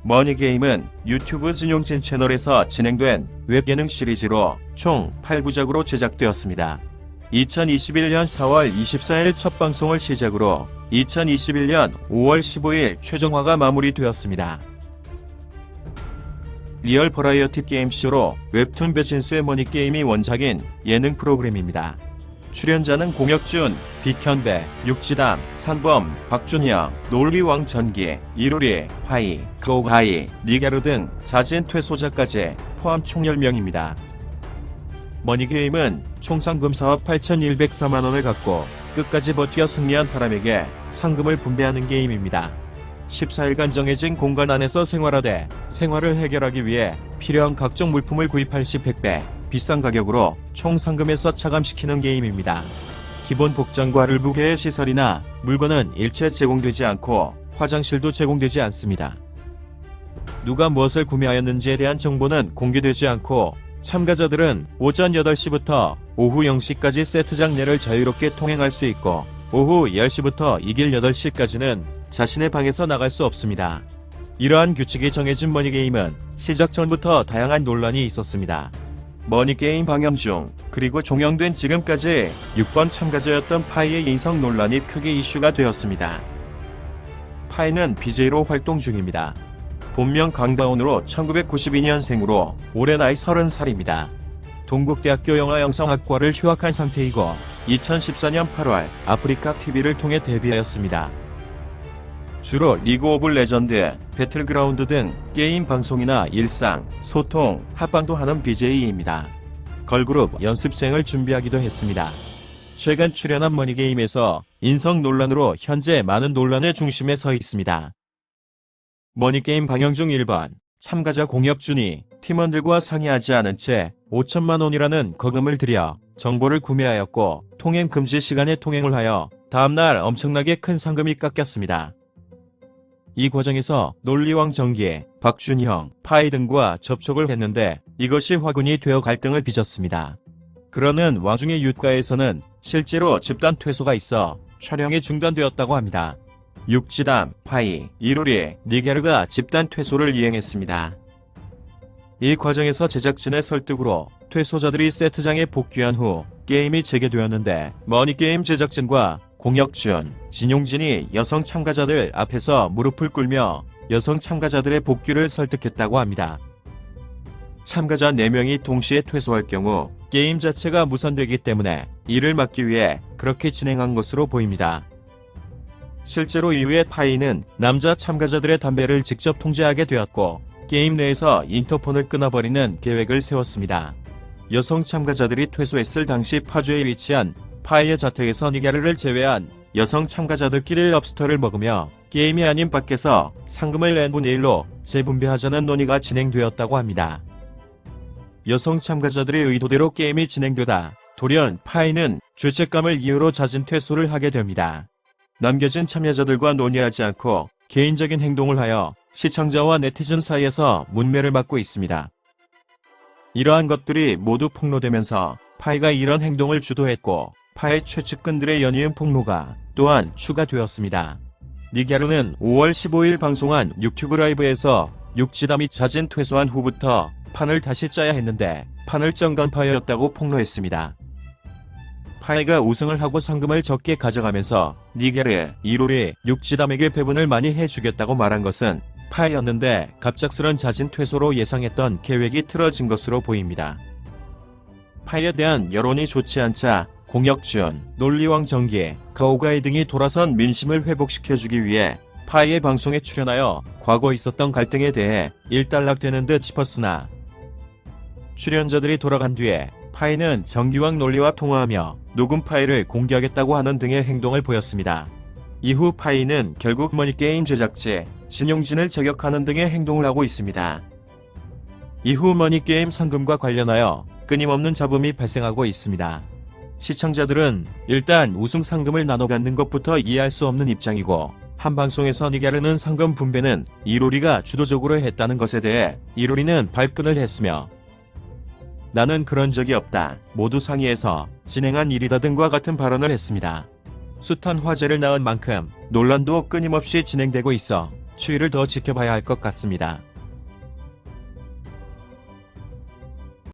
머니게임은 유튜브 진용진 채널에서 진행된 웹예능 시리즈로 총 8부작으로 제작되었습니다. 2021년 4월 24일 첫 방송을 시작으로 2021년 5월 15일 최종화가 마무리되었습니다. 리얼 버라이어티 게임쇼로 웹툰 배진수의 머니게임이 원작인 예능 프로그램입니다. 출연자는 공혁준, 빅현배, 육지담, 산범, 박준영, 논리왕 전기, 이루리, 파이, 거우하이, 니가루 등 자진 퇴소자까지 포함 총 10명입니다. 머니게임은 총 상금 사업 8,104만원을 갖고 끝까지 버텨 승리한 사람에게 상금을 분배하는 게임입니다. 14일간 정해진 공간 안에서 생활하되 생활을 해결하기 위해 필요한 각종 물품을 구입할 시 100배 비싼 가격으로 총 상금에서 차감시키는 게임입니다. 기본 복장과 일부개의 시설이나 물건은 일체 제공되지 않고 화장실도 제공되지 않습니다. 누가 무엇을 구매하였는지에 대한 정보는 공개되지 않고 참가자들은 오전 8시부터 오후 0시까지 세트장 내를 자유롭게 통행할 수 있고 오후 10시부터 이길 8시까지는 자신의 방에서 나갈 수 없습니다. 이러한 규칙이 정해진 머니게임은 시작 전부터 다양한 논란이 있었습니다. 머니게임 방영 중 그리고 종영된 지금까지 6번 참가자였던 파이의 인성 논란이 크게 이슈가 되었습니다. 파이는 BJ로 활동 중입니다. 본명 강다운으로 1992년생으로 올해 나이 30살입니다. 동국대학교 영화영상학과를 휴학한 상태이고 2014년 8월 아프리카 TV를 통해 데뷔하였습니다. 주로 리그 오브 레전드, 배틀그라운드 등 게임 방송이나 일상, 소통, 합방도 하는 BJ입니다. 걸그룹 연습생을 준비하기도 했습니다. 최근 출연한 머니게임에서 인성 논란으로 현재 많은 논란의 중심에 서 있습니다. 머니게임 방영 중 1번 참가자 공혁준이 팀원들과 상의하지 않은 채 5천만 원이라는 거금을 들여 정보를 구매하였고 통행 금지 시간에 통행을 하여 다음날 엄청나게 큰 상금이 깎였습니다. 이 과정에서 논리왕 전기, 박준형, 파이 등과 접촉을 했는데 이것이 화근이 되어 갈등을 빚었습니다. 그러는 와중에 유가에서는 실제로 집단 퇴소가 있어 촬영이 중단되었다고 합니다. 육지담, 파이, 이루리, 니게르가 집단 퇴소를 이행했습니다. 이 과정에서 제작진의 설득으로 퇴소자들이 세트장에 복귀한 후 게임이 재개되었는데 머니게임 제작진과 공혁준, 진용진이 여성 참가자들 앞에서 무릎을 꿇며 여성 참가자들의 복귀를 설득했다고 합니다. 참가자 4명이 동시에 퇴소할 경우 게임 자체가 무산되기 때문에 이를 막기 위해 그렇게 진행한 것으로 보입니다. 실제로 이후에 파이는 남자 참가자들의 담배를 직접 통제하게 되었고 게임 내에서 인터폰을 끊어버리는 계획을 세웠습니다. 여성 참가자들이 퇴소했을 당시 파주에 위치한 파이의 자택에서 니가르를 제외한 여성 참가자들끼리 럽스터를 먹으며 게임이 아닌 밖에서 상금을 n분의 1로 재분배하자는 논의가 진행되었다고 합니다. 여성 참가자들의 의도대로 게임이 진행되다 돌연 파이는 죄책감을 이유로 자진 퇴소를 하게 됩니다. 남겨진 참여자들과 논의하지 않고 개인적인 행동을 하여 시청자와 네티즌 사이에서 문매를 맞고 있습니다. 이러한 것들이 모두 폭로되면서 파이가 이런 행동을 주도했고 파이 최측근들의 연이은 폭로가 또한 추가되었습니다. 니가루는 5월 15일 방송한 유튜브 라이브에서 육지담이 자진 퇴소한 후부터 판을 다시 짜야 했는데 판을 짠 건 파이였다고 폭로했습니다. 파이가 우승을 하고 상금을 적게 가져가면서 니가르, 이루리, 육지담에게 배분을 많이 해주겠다고 말한 것은 파이였는데 갑작스런 자진 퇴소로 예상했던 계획이 틀어진 것으로 보입니다. 파이에 대한 여론이 좋지 않자 공혁준, 논리왕 전기, 거우가이 등이 돌아선 민심을 회복시켜주기 위해 파이의 방송에 출연하여 과거 있었던 갈등에 대해 일단락되는 듯 싶었으나 출연자들이 돌아간 뒤에 파이는 전기왕 논리와 통화하며 녹음 파일을 공개하겠다고 하는 등의 행동을 보였습니다. 이후 파이는 결국 머니게임 제작진 진용진을 저격하는 등의 행동을 하고 있습니다. 이후 머니게임 상금과 관련하여 끊임없는 잡음이 발생하고 있습니다. 시청자들은 일단 우승 상금을 나눠 갖는 것부터 이해할 수 없는 입장이고 한 방송에서 니가르는 상금 분배는 이루리가 주도적으로 했다는 것에 대해 이루리는 발끈을 했으며 나는 그런 적이 없다. 모두 상의해서 진행한 일이다 등과 같은 발언을 했습니다. 숱한 화제를 낳은 만큼 논란도 끊임없이 진행되고 있어 추이를 더 지켜봐야 할 것 같습니다.